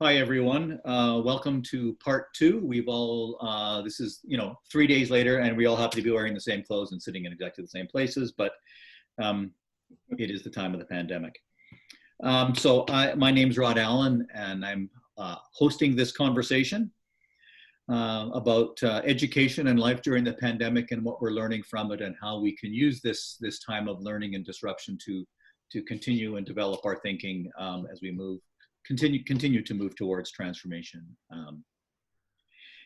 Hi, everyone. Welcome to part two. This is, 3 days later, and we all happen to be wearing the same clothes and sitting in exactly the same places, but it is the time of the pandemic. My name's Rod Allen, and I'm hosting this conversation about education and life during the pandemic and what we're learning from it and how we can use this time of learning and disruption to continue and develop our thinking as we continue to move towards transformation,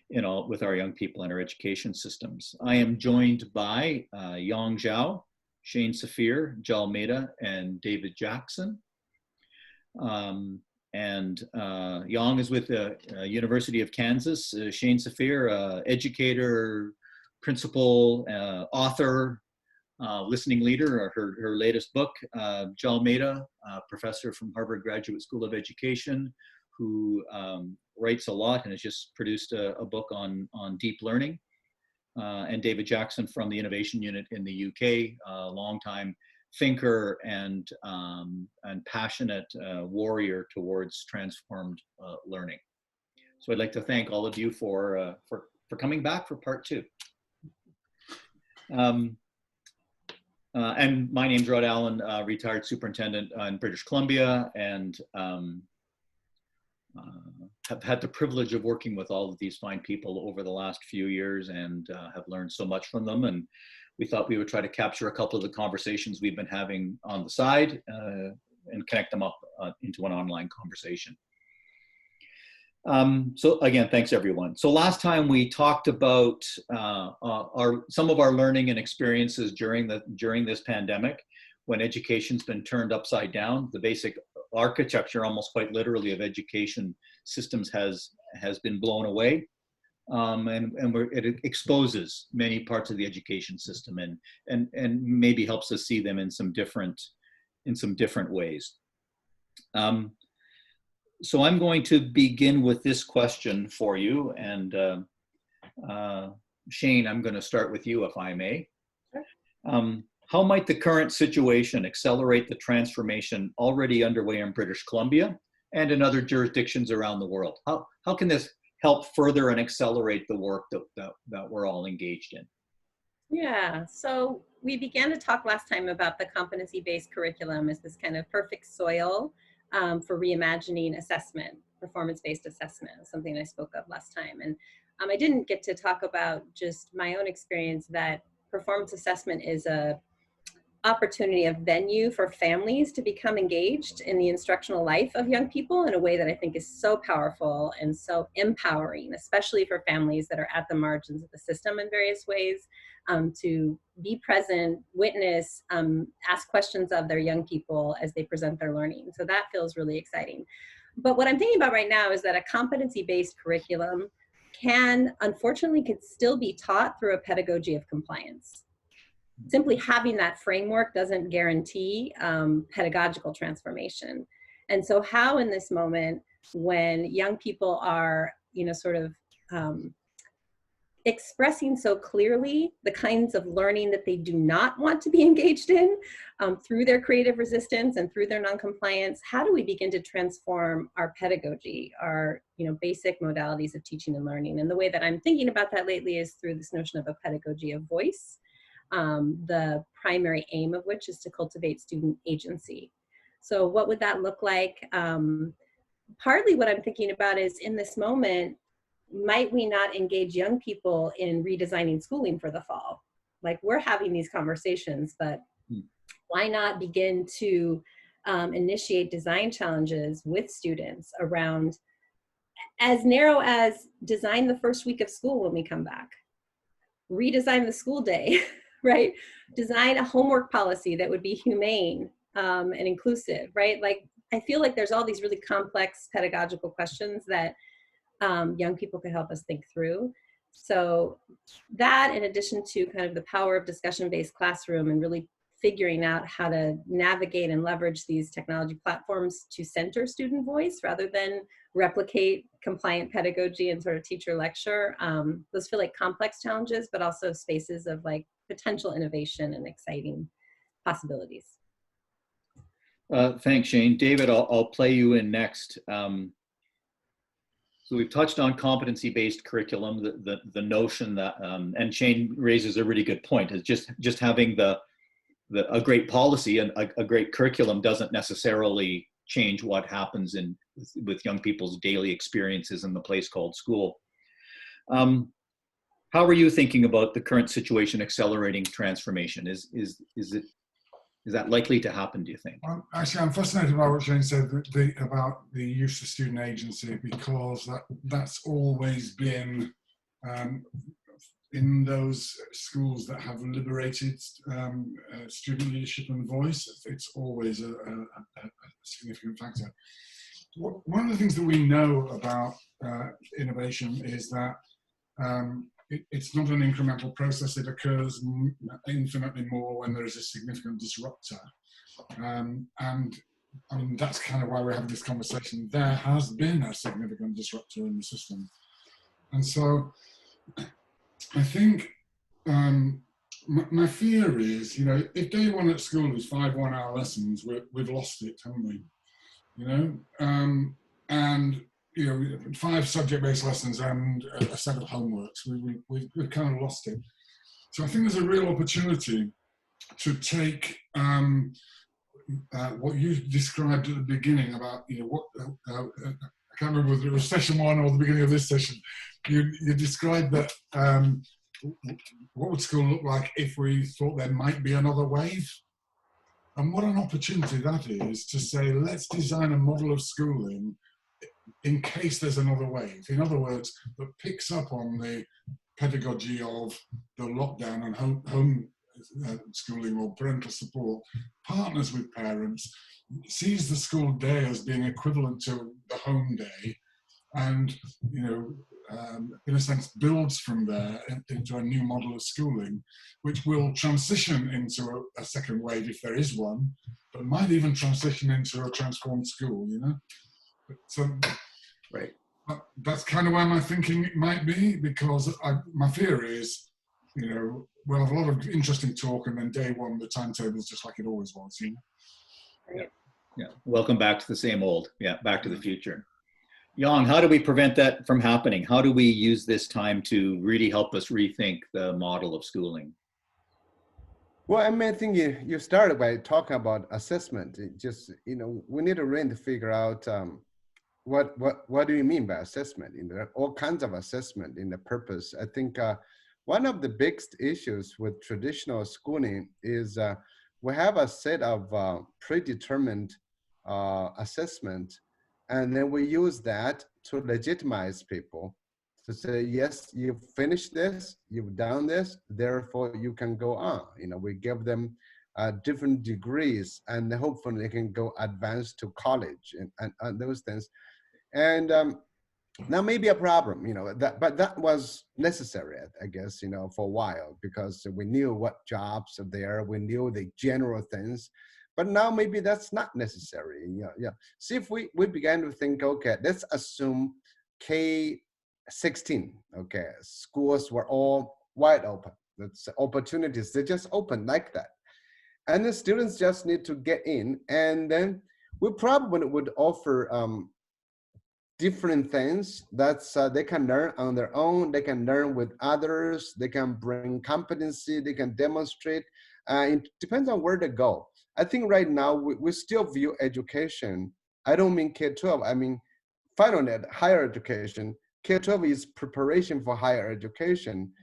with our young people and our education systems. I am joined by Yong Zhao, Shane Safir, Jal Mehta, and David Jackson. Yong is with the University of Kansas. Shane Safir, educator, principal, author, listening leader, her latest book. Jal Mehta, professor from Harvard Graduate School of Education, who writes a lot and has just produced a book on deep learning. And David Jackson from the Innovation Unit in the UK, a longtime thinker and passionate warrior towards transformed learning. So I'd like to thank all of you for coming back for part two. And my name's Rod Allen, retired superintendent in British Columbia, and have had the privilege of working with all of these fine people over the last few years and have learned so much from them. And we thought we would try to capture a couple of the conversations we've been having on the side and connect them up into an online conversation. So again, thanks everyone. So last time we talked about some of our learning and experiences during this pandemic, when education's been turned upside down. The basic architecture, almost quite literally, of education systems has been blown away, it exposes many parts of the education system and maybe helps us see them in some different ways. So I'm going to begin with this question for you, and Shane, I'm going to start with you, if I may. Sure. How might the current situation accelerate the transformation already underway in British Columbia and in other jurisdictions around the world? How can this help further and accelerate the work that we're all engaged in? Yeah, so we began to talk last time about the competency-based curriculum as this kind of perfect soil for reimagining assessment, performance-based assessment, something I spoke of last time. And I didn't get to talk about just my own experience that performance assessment is a opportunity, a venue for families to become engaged in the instructional life of young people in a way that I think is so powerful and so empowering, especially for families that are at the margins of the system in various ways, to be present, witness, ask questions of their young people as they present their learning. So that feels really exciting. But what I'm thinking about right now is that a competency-based curriculum could still be taught through a pedagogy of compliance. Simply having that framework doesn't guarantee pedagogical transformation. And so how in this moment, when young people are, expressing so clearly the kinds of learning that they do not want to be engaged in through their creative resistance and through their noncompliance, how do we begin to transform our pedagogy, our basic modalities of teaching and learning? And the way that I'm thinking about that lately is through this notion of a pedagogy of voice. The primary aim of which is to cultivate student agency. So what would that look like? Partly what I'm thinking about is, in this moment, might we not engage young people in redesigning schooling for the fall? Like, we're having these conversations, but why not begin to initiate design challenges with students around as narrow as design the first week of school when we come back, redesign the school day, right? Design a homework policy that would be humane and inclusive, right? Like, I feel like there's all these really complex pedagogical questions that young people could help us think through. So that, in addition to kind of the power of discussion-based classroom and really figuring out how to navigate and leverage these technology platforms to center student voice rather than replicate compliant pedagogy and sort of teacher lecture. Those feel like complex challenges, but also spaces of like potential innovation and exciting possibilities. Thanks, Shane. David, I'll play you in next. So we've touched on competency-based curriculum, the notion that, and Shane raises a really good point, is just having a great policy and a great curriculum doesn't necessarily change what happens with young people's daily experiences in the place called school. How are you thinking about the current situation accelerating transformation? Is that likely to happen, do you think? Well, actually, I'm fascinated by what Shane said about the use of student agency, because that's always been in those schools that have liberated student leadership and voice. It's always a significant factor. One of the things that we know about innovation is that it's not an incremental process. It occurs infinitely more when there is a significant disruptor. And I mean, that's kind of why we're having this conversation. There has been a significant disruptor in the system. And so I think my fear is, if day one at school is 5 one-hour lessons, we've lost it, haven't we? And 5 subject-based lessons and a set of homeworks. We've kind of lost it. So I think there's a real opportunity to take what you described at the beginning about, I can't remember whether it was session 1 or the beginning of this session. You described that what would school look like if we thought there might be another wave? And what an opportunity that is to say, let's design a model of schooling in case there's another wave. In other words, that picks up on the pedagogy of the lockdown and home schooling or parental support, partners with parents, sees the school day as being equivalent to the home day, and in a sense builds from there into a new model of schooling, which will transition into a second wave if there is one, but might even transition into a transformed school. So right. That's kind of where my thinking might be, because my fear is, we'll have a lot of interesting talk, and then day one the timetable's just like it always was. Yeah. Welcome back to the same old. Yeah, back to the future. Yong, how do we prevent that from happening? How do we use this time to really help us rethink the model of schooling? Well, I think you started by talking about assessment. It just, we need to really figure out what do you mean by assessment? There are all kinds of assessment in the purpose. I think one of the biggest issues with traditional schooling is we have a set of predetermined assessment, and then we use that to legitimize people to say, yes, you've finished this, you've done this, therefore you can go on. We give them different degrees, and hopefully they can go advance to college and those things. And that may be a problem, but that was necessary, I guess, for a while, because we knew what jobs are there, we knew the general things. But now maybe that's not necessary. See, if we began to think, okay, let's assume K-16, okay, schools were all wide open. That's opportunities, they just open like that. And the students just need to get in, and then we probably would offer different things that they can learn on their own, they can learn with others, they can bring competency, they can demonstrate. It depends on where they go. I think right now we still view education, I don't mean K-12, I mean final ed, higher education. K-12 is preparation for higher education.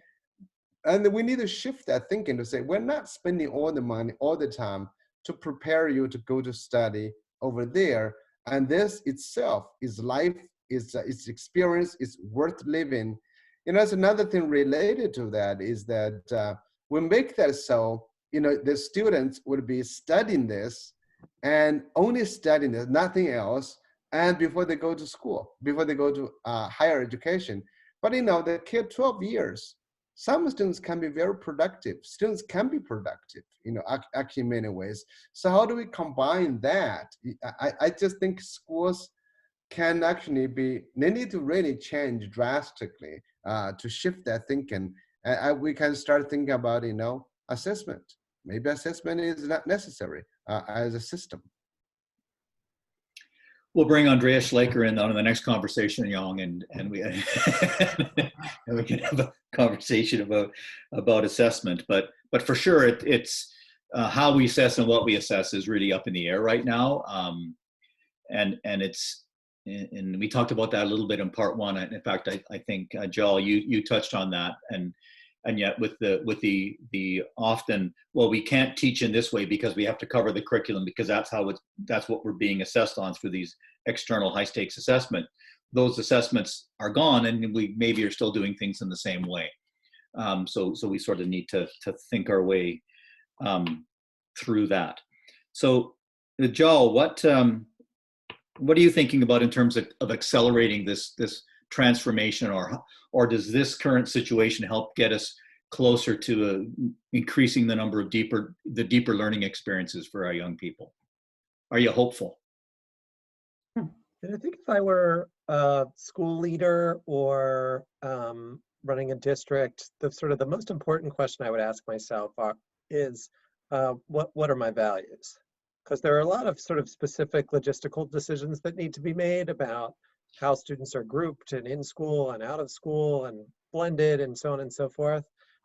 And we need to shift that thinking to say, we're not spending all the money all the time to prepare you to go to study over there. And this itself is life, is experience, is worth living. That's another thing related to that is that we make that so, the students would be studying this and only studying this, nothing else, and before they go to school, before they go to higher education. But the K-12 years, some students can be very productive. Students can be productive, actually in many ways. So how do we combine that? I just think schools can actually they need to really change drastically to shift that thinking. We can start thinking about, assessment. Maybe assessment is not necessary as a system. we'll bring Andreas Schleicher in on the next conversation, Yong, and we and we can have a conversation about assessment. But for sure, it's how we assess and what we assess is really up in the air right now. And it's and we talked about that a little bit in part one. In fact, I think Jal, you touched on that, and yet with the often, well, we can't teach in this way because we have to cover the curriculum because that's what we're being assessed on through these external high stakes assessment. Those assessments are gone, and we maybe are still doing things in the same way. So we sort of need to think our way through that. So, Jal, what are you thinking about in terms of accelerating this transformation, or does this current situation help get us closer to increasing the number of deeper learning experiences for our young people? Are you hopeful? And I think if I were a school leader or running a district, the most important question I would ask myself is what are my values? Because there are a lot of sort of specific logistical decisions that need to be made about how students are grouped and in school and out of school and blended and so on and so forth.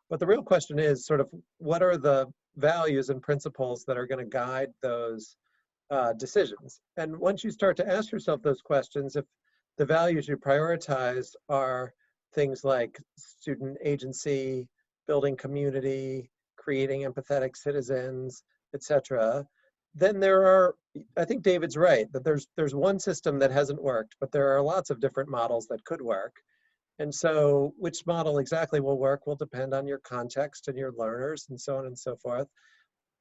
But the real question is sort of what are the values and principles that are going to guide those decisions? And once you start to ask yourself those questions, if the values you prioritize are things like student agency, building community, creating empathetic citizens, etc., then I think David's right, that there's one system that hasn't worked, but there are lots of different models that could work. And so which model exactly will work will depend on your context and your learners and so on and so forth.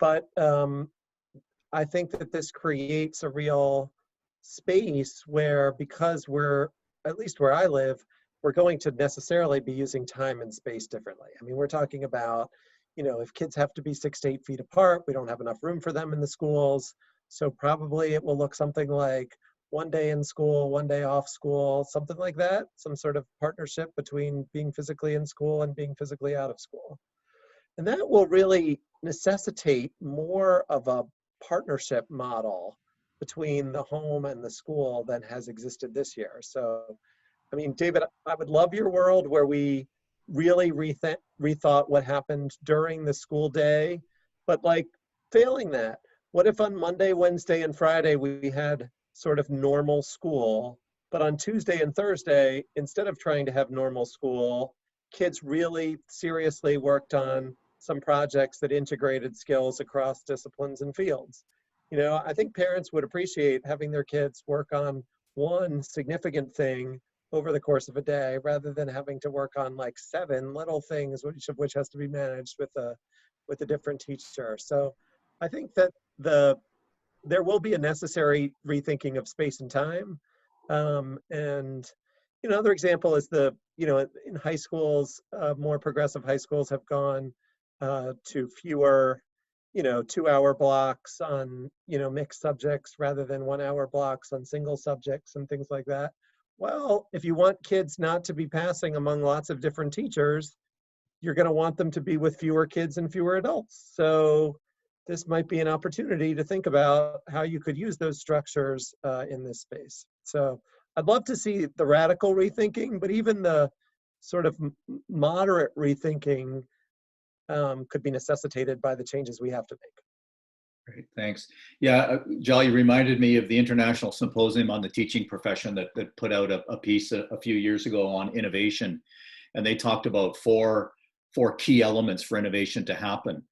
But I think that this creates a real space where, because we're, at least where I live, we're going to necessarily be using time and space differently. I mean, we're talking about, if kids have to be 6 to 8 feet apart, we don't have enough room for them in the schools. So probably it will look something like 1 day in school, 1 day off school, something like that, some sort of partnership between being physically in school and being physically out of school. And that will really necessitate more of a partnership model between the home and the school than has existed this year. So, I mean, David, I would love your world where we really rethought what happened during the school day, but like failing that, what if on Monday, Wednesday, and Friday we had sort of normal school, but on Tuesday and Thursday, instead of trying to have normal school, kids really seriously worked on some projects that integrated skills across disciplines and fields. I think parents would appreciate having their kids work on one significant thing over the course of a day, rather than having to work on like 7 little things, each of which has to be managed with a different teacher. So I think that there will be a necessary rethinking of space and time. And another example is in high schools, more progressive high schools have gone to fewer 2-hour blocks on mixed subjects rather than 1-hour blocks on single subjects and things like that. Well, if you want kids not to be passing among lots of different teachers, you're going to want them to be with fewer kids and fewer adults. So this might be an opportunity to think about how you could use those structures in this space. So I'd love to see the radical rethinking, but even the sort of moderate rethinking could be necessitated by the changes we have to make. Great, thanks. Yeah, Jal, you reminded me of the International Symposium on the Teaching Profession that put out a piece a few years ago on innovation. And they talked about four key elements for innovation to happen.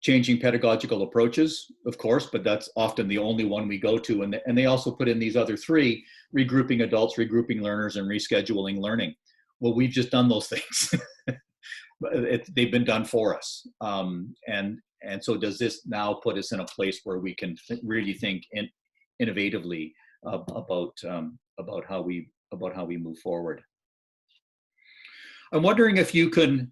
Changing pedagogical approaches, of course, but that's often the only one we go to. And they also put in these other 3, regrouping adults, regrouping learners, and rescheduling learning. Well, we've just done those things. They've been done for us. And so does this now put us in a place where we can really think innovatively about how we move forward? I'm wondering if you can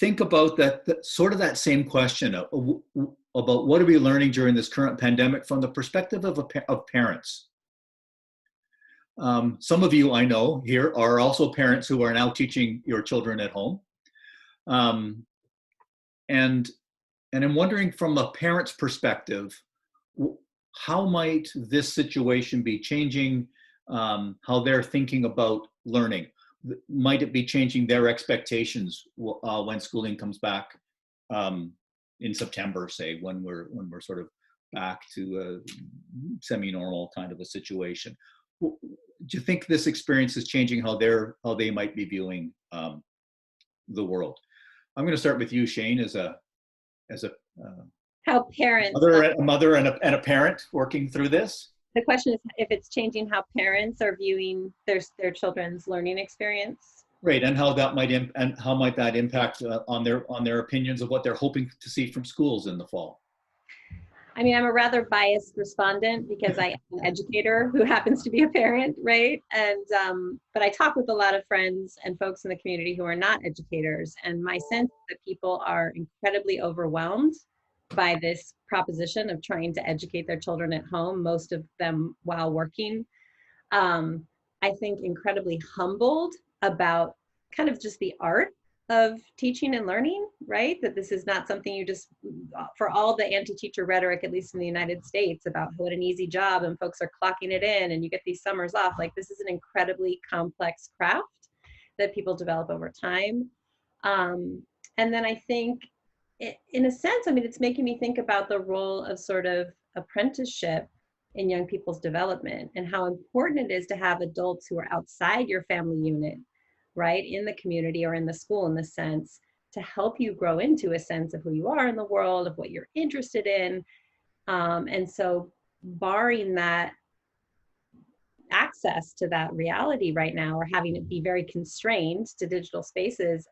think about that same question about what are we learning during this current pandemic from the perspective of parents. Some of you I know here are also parents who are now teaching your children at home. And I'm wondering from a parent's perspective, how might this situation be changing how they're thinking about learning? Might it be changing their expectations when schooling comes back in September, say, when we're sort of back to a semi-normal kind of a situation? Do you think this experience is changing how they might be viewing the world? I'm going to start with you, Shane, as a how parents mother and a parent working through this. The question is if it's changing how parents are viewing their children's learning experience. Right, and how that might that impact on their opinions of what they're hoping to see from schools in the fall. I mean, I'm a rather biased respondent because I am an educator who happens to be a parent, right? And but I talk with a lot of friends and folks in the community who are not educators, and my sense is that people are incredibly overwhelmed by this proposition of trying to educate their children at home, most of them while working. I think incredibly humbled about kind of just the art of teaching and learning, right? That this is not something you just, for all the anti-teacher rhetoric, at least in the United States, about what an easy job and folks are clocking it in and you get these summers off. Like, this is an incredibly complex craft that people develop over time. And then I think, in a sense, I mean, it's making me think about the role of sort of apprenticeship in young people's development and how important it is to have adults who are outside your family unit, right, in the community or in the school, in the sense, to help you grow into a sense of who you are in the world, of what you're interested in. And so barring that access to that reality right now, or having it be very constrained to digital spaces,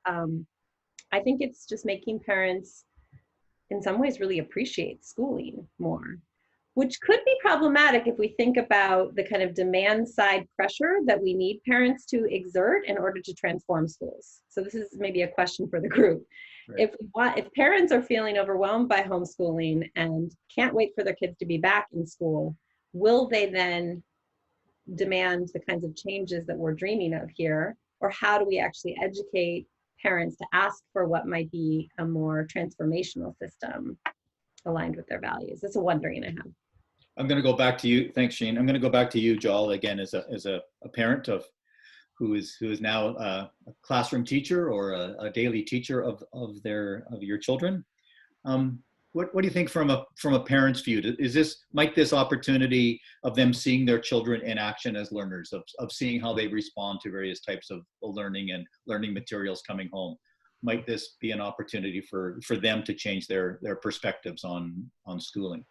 I think it's just making parents in some ways really appreciate schooling more, which could be problematic if we think about the kind of demand side pressure that we need parents to exert in order to transform schools. So this is maybe a question for the group. Right. If parents are feeling overwhelmed by homeschooling and can't wait for their kids to be back in school, will they then demand the kinds of changes that we're dreaming of here? Or how do we actually educate parents to ask for what might be a more transformational system aligned with their values? That's a wondering I have. I'm going to go back to you. Thanks, Shane. I'm going to go back to you, Jal, again, as a parent of who is now a classroom teacher or a daily teacher of your children. What do you think from a parent's view? Might this opportunity of them seeing their children in action as learners, of seeing how they respond to various types of learning and learning materials coming home, might this be an opportunity for them to change their perspectives on schooling?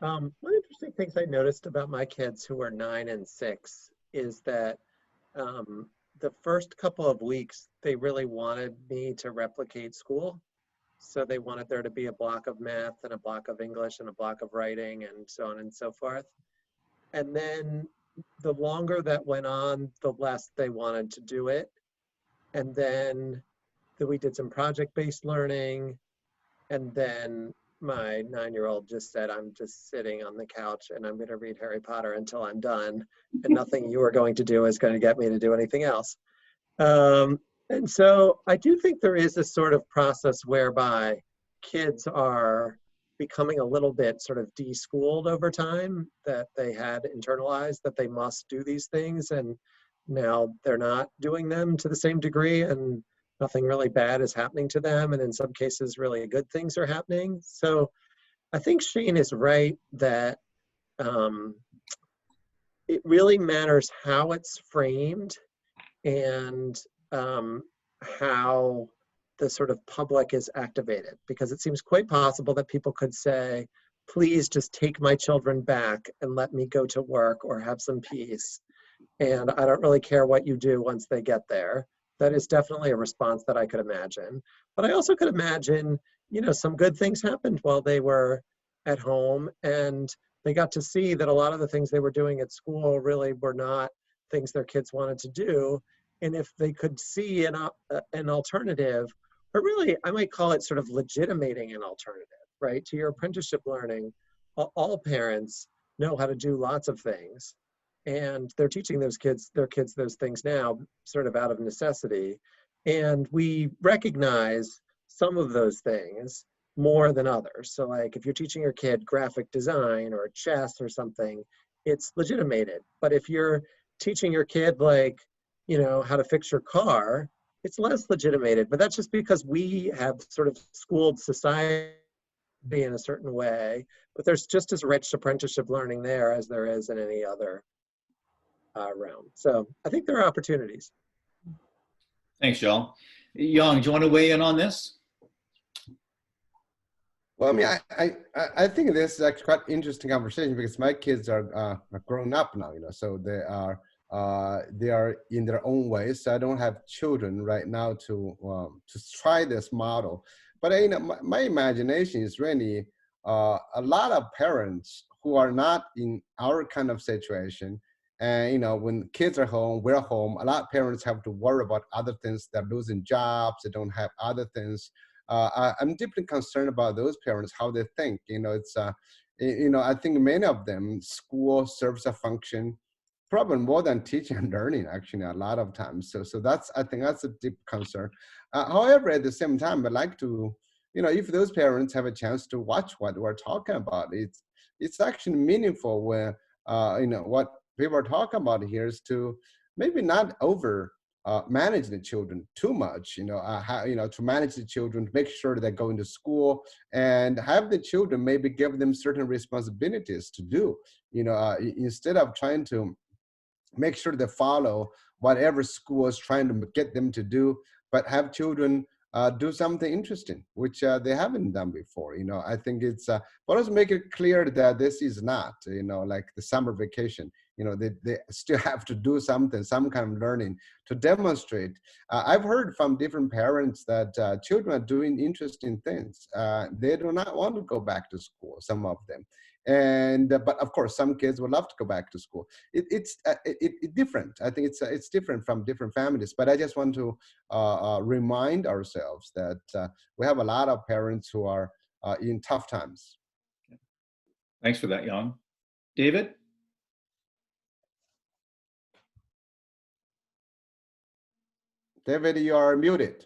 One interesting things I noticed about my kids who are 9 and 6 is that the first couple of weeks, they really wanted me to replicate school. So they wanted there to be a block of math and a block of English and a block of writing and so on and so forth. And then the longer that went on, the less they wanted to do it. And then we did some project-based learning. And then my 9-year-old just said, I'm just sitting on the couch and I'm going to read Harry Potter until I'm done. And nothing you are going to do is going to get me to do anything else. And so I do think there is a sort of process whereby kids are becoming a little bit sort of de-schooled over time, that they had internalized that they must do these things. And now they're not doing them to the same degree, and nothing really bad is happening to them. And in some cases, really good things are happening. So I think Shane is right that it really matters how it's framed and how the sort of public is activated, because it seems quite possible that people could say, please just take my children back and let me go to work or have some peace. And I don't really care what you do once they get there. That is definitely a response that I could imagine. But I also could imagine, you know, some good things happened while they were at home, and they got to see that a lot of the things they were doing at school really were not things their kids wanted to do. And if they could see an alternative, or really, I might call it sort of legitimating an alternative, right? To your apprenticeship learning, all parents know how to do lots of things. And they're teaching their kids those things now, sort of out of necessity. And we recognize some of those things, more than others. So like if you're teaching your kid graphic design or chess or something, it's legitimated. But if you're teaching your kid like, you know, how to fix your car, it's less legitimated. But that's just because we have sort of schooled society in a certain way. But there's just as rich apprenticeship learning there as there is in any other realm. So I think there are opportunities. Thanks, Joel. Yong, do you want to weigh in on this? Well, I mean, I think this is actually quite interesting conversation because my kids are grown up now, you know, so they are in their own ways. So I don't have children right now to try this model. But you know, my imagination is really a lot of parents who are not in our kind of situation. And you know, when kids are home, we're home. A lot of parents have to worry about other things. They're losing jobs. They don't have other things. I'm deeply concerned about those parents, how they think. You know, it's, you know, I think many of them, school serves a function, probably more than teaching and learning, actually, a lot of times. So that's, I think that's a deep concern. However, at the same time, I'd like to, you know, if those parents have a chance to watch what we're talking about, it's actually meaningful when, you know, what people are talking about here is to maybe not over manage the children too much, you know, to manage the children, to make sure that they go into school and have the children maybe give them certain responsibilities to do, you know, instead of trying to make sure they follow whatever school is trying to get them to do, but have children do something interesting, which they haven't done before. You know, I think it's, but also make it clear that this is not, you know, like the summer vacation. You know, they still have to do something, some kind of learning to demonstrate. I've heard from different parents that children are doing interesting things. They do not want to go back to school, some of them. And but of course, some kids would love to go back to school. It's different. I think it's different from different families. But I just want to remind ourselves that we have a lot of parents who are in tough times. Thanks for that, Yong. David? David, you are muted.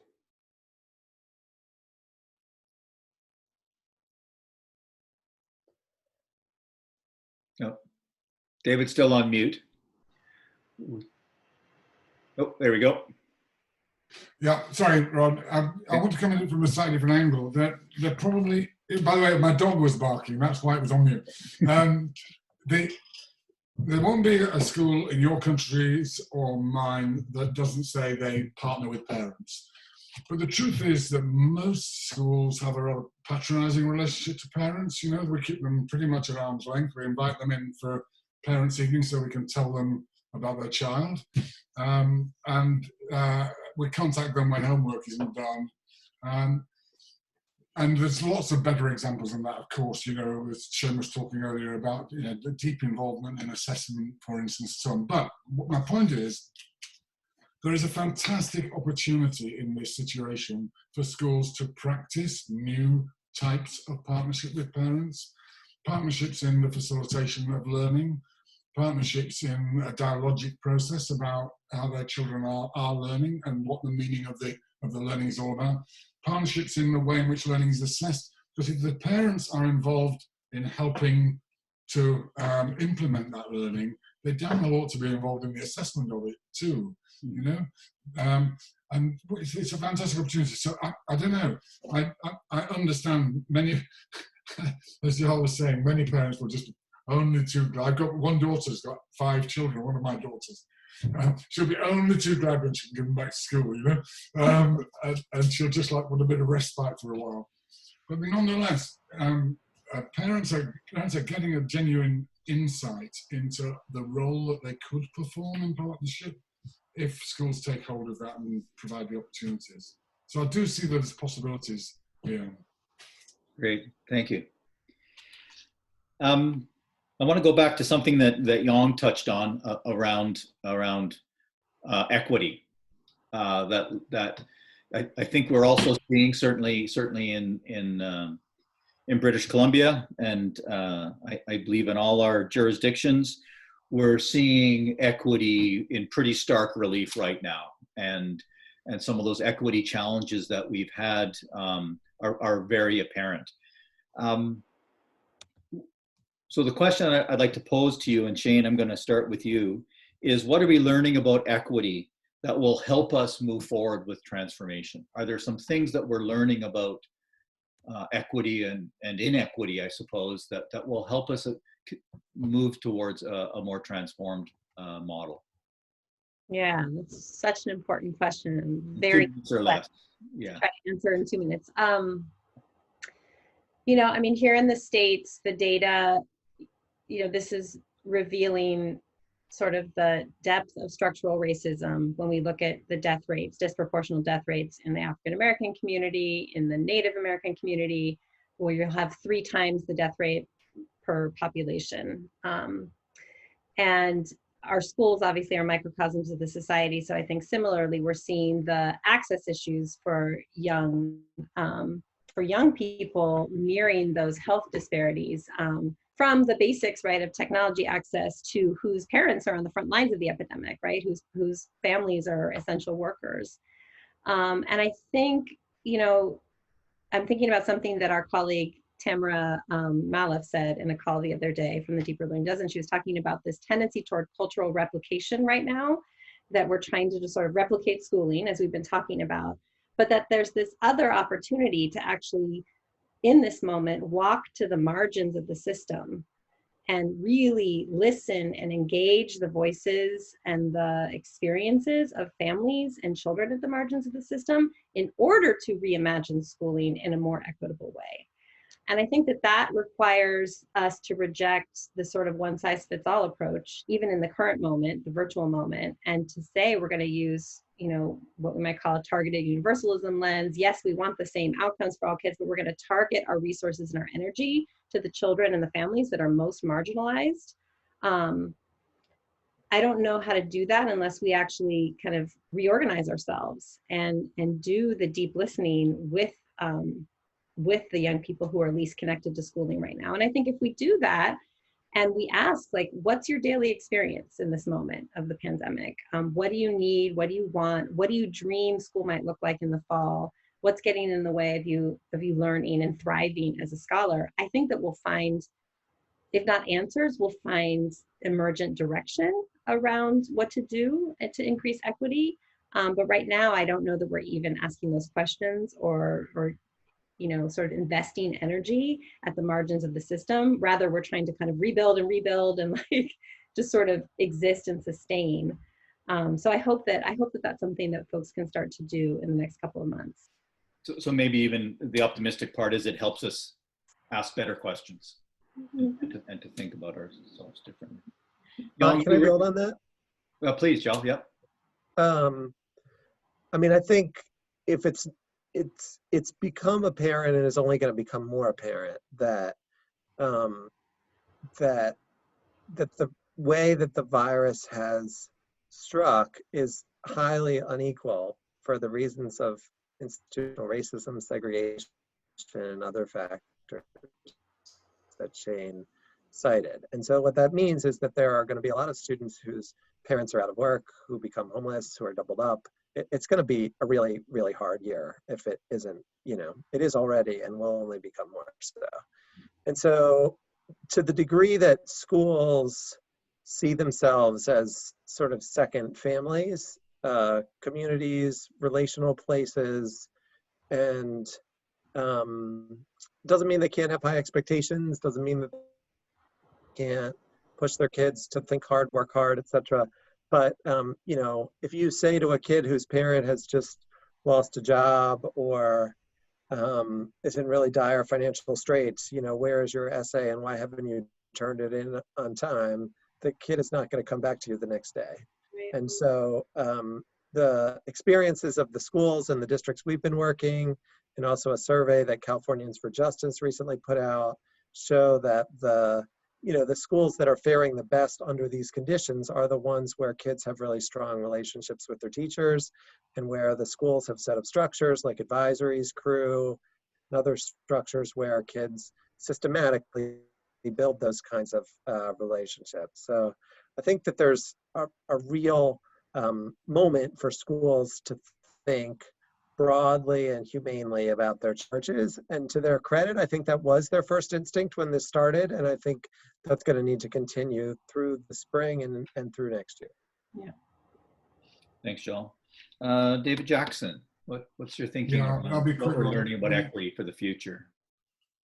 No, David's still on mute. Oh, there we go. Yeah, sorry, Rod. I want to come at it from a slightly different angle. They're probably, by the way, my dog was barking. That's why it was on mute. There won't be a school in your countries or mine that doesn't say they partner with parents. But the truth is that most schools have a rather patronizing relationship to parents. You know, we keep them pretty much at arm's length. We invite them in for parents' evening so we can tell them about their child. And we contact them when homework isn't done. And there's lots of better examples than that, of course. You know, as Shane was talking earlier about, you know, the deep involvement in assessment, for instance, so on. But my point is, there is a fantastic opportunity in this situation for schools to practice new types of partnership with parents, partnerships in the facilitation of learning, partnerships in a dialogic process about how their children are learning and what the meaning of the learning is all about, partnerships in the way in which learning is assessed. Because if the parents are involved in helping to implement that learning, they damn well ought to be involved in the assessment of it too, you know? And it's a fantastic opportunity. So I don't know, I understand many, as Jal was saying, many parents will just only too glad. I've got one daughter's got 5 children, one of my daughters. She'll be only too glad when she can give them back to school, you know? And she'll just like want a bit of respite for a while. But nonetheless, parents are getting a genuine insight into the role that they could perform in partnership if schools take hold of that and provide the opportunities. So I do see those possibilities here. Great, thank you. I want to go back to something that Yong touched on around equity. That I think we're also seeing certainly in British Columbia, and I believe in all our jurisdictions, we're seeing equity in pretty stark relief right now, and some of those equity challenges that we've had are very apparent. So the question I'd like to pose to you, and Shane, I'm going to start with you, is what are we learning about equity that will help us move forward with transformation? Are there some things that we're learning about equity and inequity, I suppose, that will help us move towards a more transformed model? Yeah, that's such an important question and 2 very minutes or less. Yeah. try to answer in 2 minutes. You know, I mean, here in the States, the data, you know, this is revealing sort of the depth of structural racism when we look at the death rates, disproportional death rates in the African American community, in the Native American community, where you'll have 3 times the death rate per population. And our schools obviously are microcosms of the society. So I think similarly, we're seeing the access issues for young people mirroring those health disparities, from the basics, right, of technology access to whose parents are on the front lines of the epidemic, right, whose families are essential workers. And I think, you know, I'm thinking about something that our colleague Tamara Malef said in a call the other day from the Deeper Learning Dozen. She was talking about this tendency toward cultural replication right now, that we're trying to just sort of replicate schooling, as we've been talking about, but that there's this other opportunity to actually, in this moment, walk to the margins of the system and really listen and engage the voices and the experiences of families and children at the margins of the system in order to reimagine schooling in a more equitable way. And I think that that requires us to reject the sort of one-size-fits-all approach, even in the current moment, the virtual moment, and to say we're going to use, you know, what we might call a targeted universalism lens. Yes, we want the same outcomes for all kids, but we're going to target our resources and our energy to the children and the families that are most marginalized. I don't know how to do that unless we actually kind of reorganize ourselves and do the deep listening with the young people who are least connected to schooling right now. And I think if we do that and we ask, like, what's your daily experience in this moment of the pandemic? What do you need? What do you want? What do you dream school might look like in the fall? What's getting in the way of you learning and thriving as a scholar? I think that we'll find, if not answers, we'll find emergent direction around what to do to increase equity. But right now, I don't know that we're even asking those questions or you know, sort of investing energy at the margins of the system. Rather, we're trying to kind of rebuild and like just sort of exist and sustain. So I hope that that's something that folks can start to do in the next couple of months. So maybe even the optimistic part is it helps us ask better questions and to think about ourselves differently. Can I build on that? Please, Jal. Yep. I mean, I think if it's become apparent, and is only going to become more apparent, that that the way that the virus has struck is highly unequal for the reasons of institutional racism, segregation, and other factors that Shane cited. And so what that means is that there are going to be a lot of students whose parents are out of work, who become homeless, who are doubled up. It's going to be a really, really hard year if it isn't, you know, it is already and will only become more so. And so to the degree that schools see themselves as sort of second families, communities, relational places, and doesn't mean they can't have high expectations, doesn't mean that they can't push their kids to think hard, work hard, etc. But, you know, if you say to a kid whose parent has just lost a job or is in really dire financial straits, you know, where is your essay and why haven't you turned it in on time? The kid is not going to come back to you the next day. Right. And so the experiences of the schools and the districts we've been working, and also a survey that Californians for Justice recently put out, show that the schools that are faring the best under these conditions are the ones where kids have really strong relationships with their teachers, and where the schools have set up structures like advisories, crew, and other structures where kids systematically build those kinds of relationships. So I think that there's a real moment for schools to think, broadly and humanely about their charges. And to their credit, I think that was their first instinct when this started. And I think that's going to need to continue through the spring and through next year. Yeah. Thanks, Joel. David Jackson, what's your thinking Yeah, on I'll be what quick we're on learning about it. equity for the future?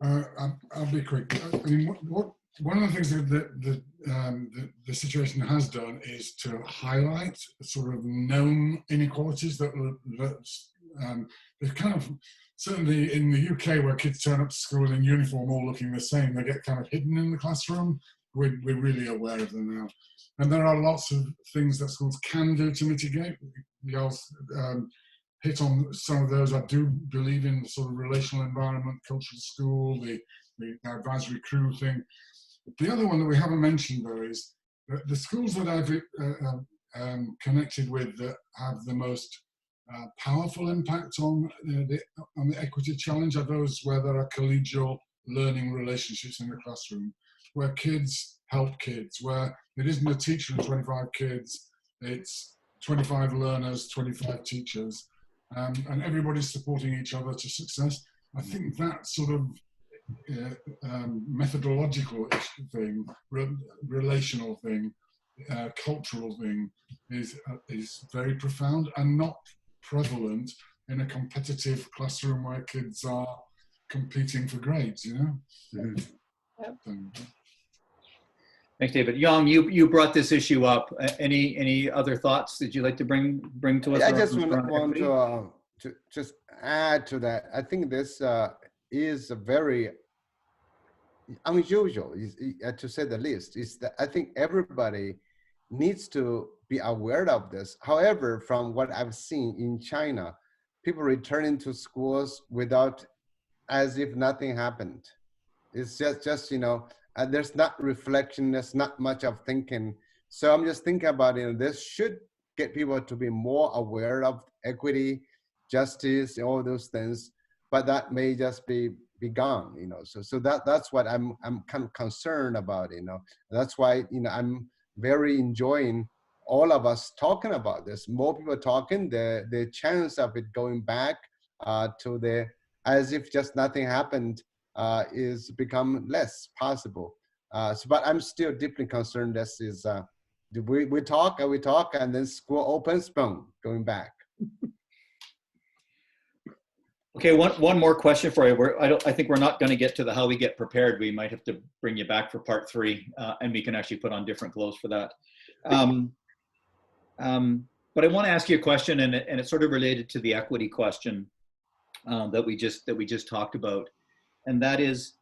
I'll be quick. I mean, one of the things that the situation has done is to highlight sort of known inequalities that they're kind of, certainly in the UK where kids turn up to school in uniform all looking the same, they get kind of hidden in the classroom. We're really aware of them now. And there are lots of things that schools can do to mitigate. Y'all hit on some of those. I do believe in the sort of relational environment, culture of school, the advisory crew thing. The other one that we haven't mentioned, though, is that the schools that I've connected with that have the most powerful impact on the equity challenge are those where there are collegial learning relationships in the classroom, where kids help kids, where it isn't a teacher and 25 kids, it's 25 learners, 25 teachers, and everybody's supporting each other to success. I think that sort of methodological thing, relational thing, cultural thing is very profound and not prevalent in a competitive classroom where kids are competing for grades, you know? Yep. Thanks, David. Yong, you brought this issue up. Any other thoughts that you'd like to bring to us? I just want to just add to that. I think this is a very unusual, to say the least. Is that I think everybody needs to be aware of this. However, from what I've seen in China, people returning to schools without, as if nothing happened. It's just there's not reflection, there's not much of thinking. So I'm just thinking about, this should get people to be more aware of equity, justice, all those things, but that may just be gone, So that's what I'm kind of concerned about, That's why, I'm very enjoying all of us talking about this. More people talking, the chance of it going back to as if just nothing happened is become less possible. But I'm still deeply concerned. This is we talk and we talk, and then school opens, boom, going back. Okay, one more question for you. I think we're not going to get to the how we get prepared. We might have to bring you back for part 3, and we can actually put on different clothes for that. But I want to ask you a question, and it's sort of related to the equity question that we just talked about, and that is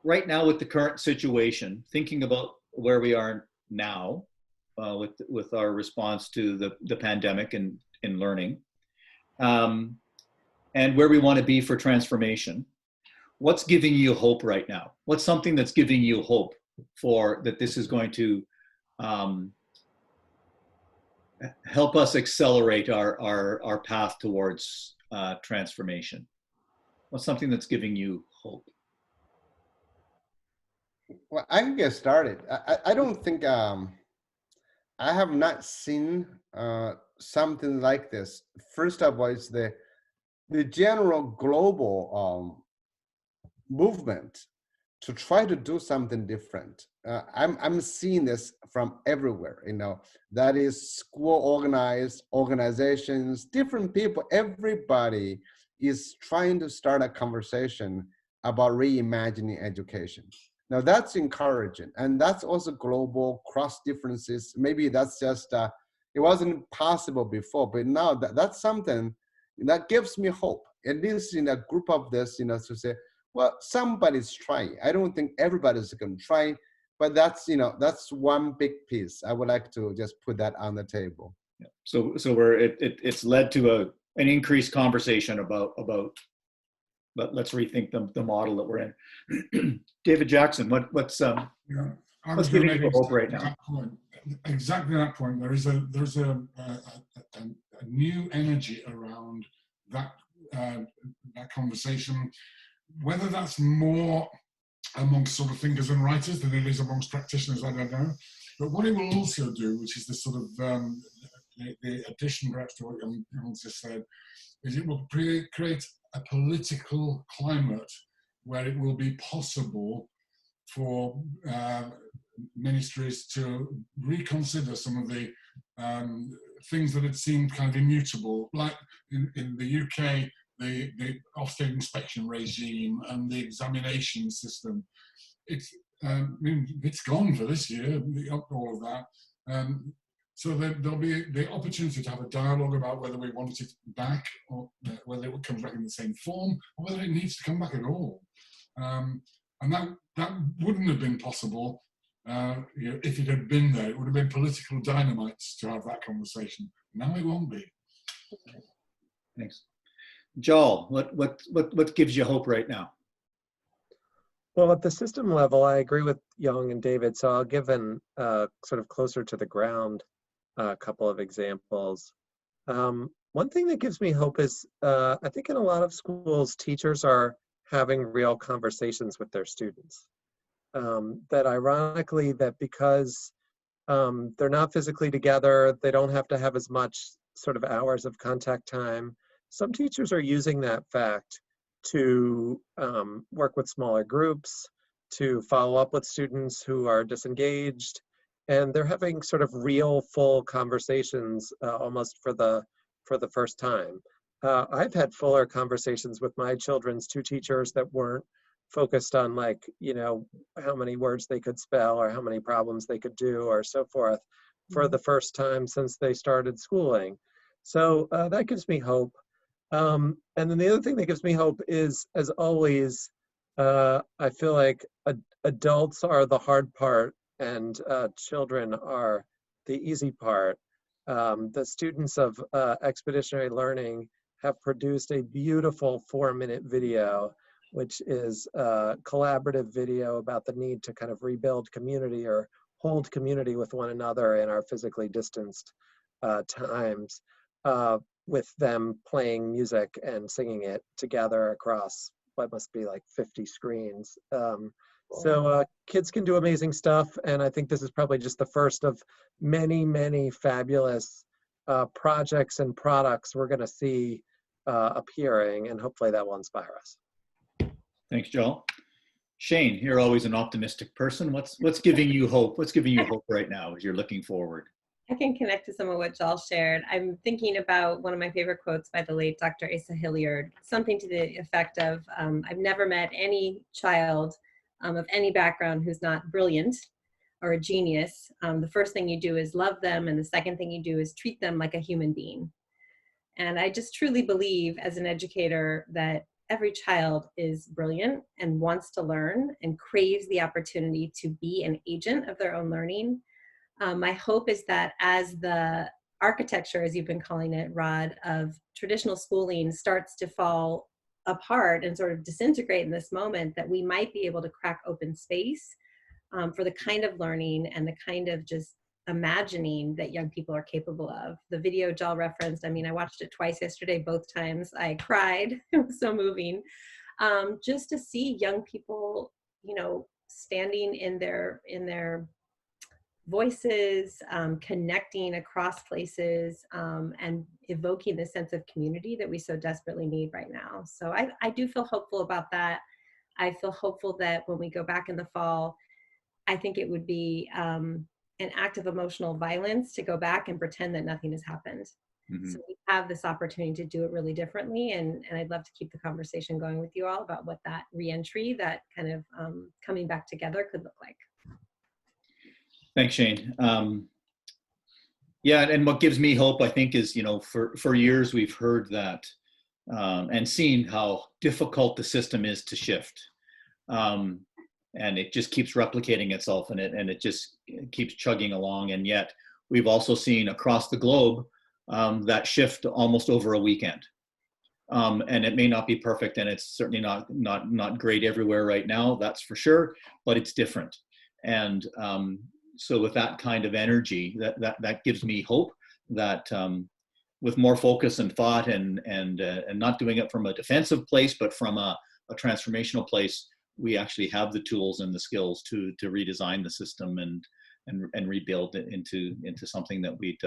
right now with the current situation, thinking about where we are now with our response to the pandemic and in learning. And where we want to be for transformation. What's giving you hope right now? What's something that's giving you hope for that this is going to help us accelerate our path towards transformation? What's something that's giving you hope? Well, I can get started. I don't think I have not seen something like this. First of all, it's the general global movement to try to do something different. I'm seeing this from everywhere, that is school organized, organizations, different people, everybody is trying to start a conversation about reimagining education. Now that's encouraging, and that's also global, cross differences. Maybe that's just, it wasn't possible before, but now that's something that gives me hope, at least in a group of this, to say, well, somebody's trying. I don't think everybody's going to try, but that's, that's one big piece. I would like to just put that on the table. Yeah. So it's led to an increased conversation about let's rethink the model that we're in. David Jackson, what's giving you hope right now? Exactly that point. There's a new energy around that conversation. Whether that's more amongst sort of thinkers and writers than it is amongst practitioners, I don't know. But what it will also do, which is this sort of the addition perhaps to what Yong just said, is it will create a political climate where it will be possible for ministries to reconsider some of the things that had seemed kind of immutable, like in the UK, the Ofsted inspection regime and the examination system. It's gone for this year, all of that. So there'll be the opportunity to have a dialogue about whether we want it back, or whether it comes back in the same form, or whether it needs to come back at all. And that wouldn't have been possible if it had been there. It would have been political dynamite to have that conversation. Now it won't be. Thanks. Jal, what gives you hope right now? Well, at the system level, I agree with Yong and David, so I'll give an sort of closer to the ground a couple of examples. One thing that gives me hope is I think in a lot of schools, teachers are having real conversations with their students. That ironically, that because they're not physically together, they don't have to have as much sort of hours of contact time. Some teachers are using that fact to work with smaller groups, to follow up with students who are disengaged, and they're having sort of real, full conversations almost for the first time. I've had fuller conversations with my children's two teachers that weren't focused on, like, you know, how many words they could spell or how many problems they could do or so forth, for the first time since they started schooling. So that gives me hope. And then the other thing that gives me hope is, as always, I feel like adults are the hard part and children are the easy part. The students of Expeditionary Learning have produced a beautiful 4-minute video, which is a collaborative video about the need to kind of rebuild community or hold community with one another in our physically distanced times, with them playing music and singing it together across what must be like 50 screens. So kids can do amazing stuff, and I think this is probably just the first of many, many fabulous projects and products we're going to see appearing, and hopefully that will inspire us. Thanks, Joel. Shane, you're always an optimistic person. What's giving you hope? What's giving you hope right now as you're looking forward? I can connect to some of what Jal shared. I'm thinking about one of my favorite quotes by the late Dr. Asa Hilliard, something to the effect of, I've never met any child of any background who's not brilliant or a genius. The first thing you do is love them, and the second thing you do is treat them like a human being. And I just truly believe as an educator that every child is brilliant and wants to learn and craves the opportunity to be an agent of their own learning. My hope is that as the architecture, as you've been calling it, Rod, of traditional schooling starts to fall apart and sort of disintegrate in this moment, that we might be able to crack open space for the kind of learning and the kind of just imagining that young people are capable of. The video Jal referenced, I mean, I watched it twice yesterday, both times I cried. It was so moving. Just to see young people, you know, standing in their voices, connecting across places, and evoking the sense of community that we so desperately need right now. So I do feel hopeful about that. I feel hopeful that when we go back in the fall, I think it would be an act of emotional violence to go back and pretend that nothing has happened. Mm-hmm. So we have this opportunity to do it really differently, and I'd love to keep the conversation going with you all about what that reentry, that kind of coming back together could look like. Thanks, Shane. Yeah, and what gives me hope, I think, is, you know, for years we've heard that and seen how difficult the system is to shift. And it just keeps replicating itself, and it just keeps chugging along. And yet we've also seen across the globe that shift almost over a weekend. And it may not be perfect, and it's certainly not great everywhere right now, that's for sure, but it's different. And so with that kind of energy, that gives me hope that with more focus and thought and not doing it from a defensive place, but from a transformational place, we actually have the tools and the skills to redesign the system and rebuild it into something that we'd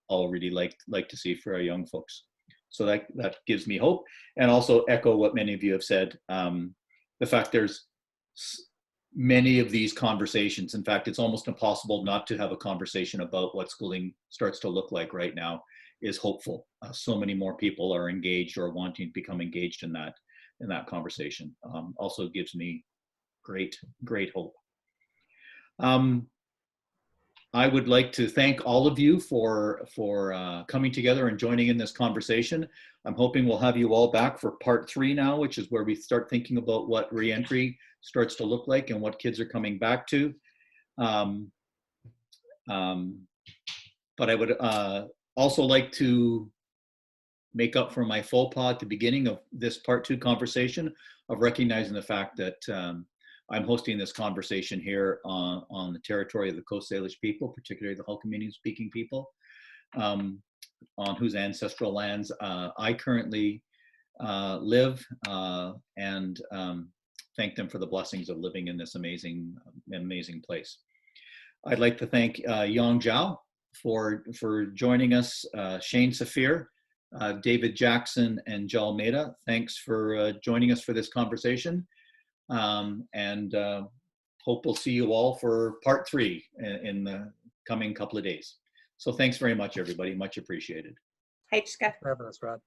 all really like to see for our young folks. So that gives me hope, and also echo what many of you have said. The fact there's many of these conversations. In fact, it's almost impossible not to have a conversation about what schooling starts to look like right now is hopeful. So many more people are engaged or wanting to become engaged in that conversation. Also gives me great hope. I would like to thank all of you for coming together and joining in this conversation. I'm hoping we'll have you all back for part 3 now, which is where we start thinking about what reentry starts to look like and what kids are coming back to. But I would also like to make up for my faux pas at the beginning of this part 2 conversation of recognizing the fact that I'm hosting this conversation here on the territory of the Coast Salish people, particularly the Hulkamanian speaking people, on whose ancestral lands I currently live, and thank them for the blessings of living in this amazing place. I'd like to thank Yong Zhao for joining us, Shane Safir, David Jackson, and Jal Mehta. Thanks for joining us for this conversation. And hope we'll see you all for part 3 in the coming couple of days. So thanks very much, everybody. Much appreciated. Hi, Chka. Thanks for having us, Rod.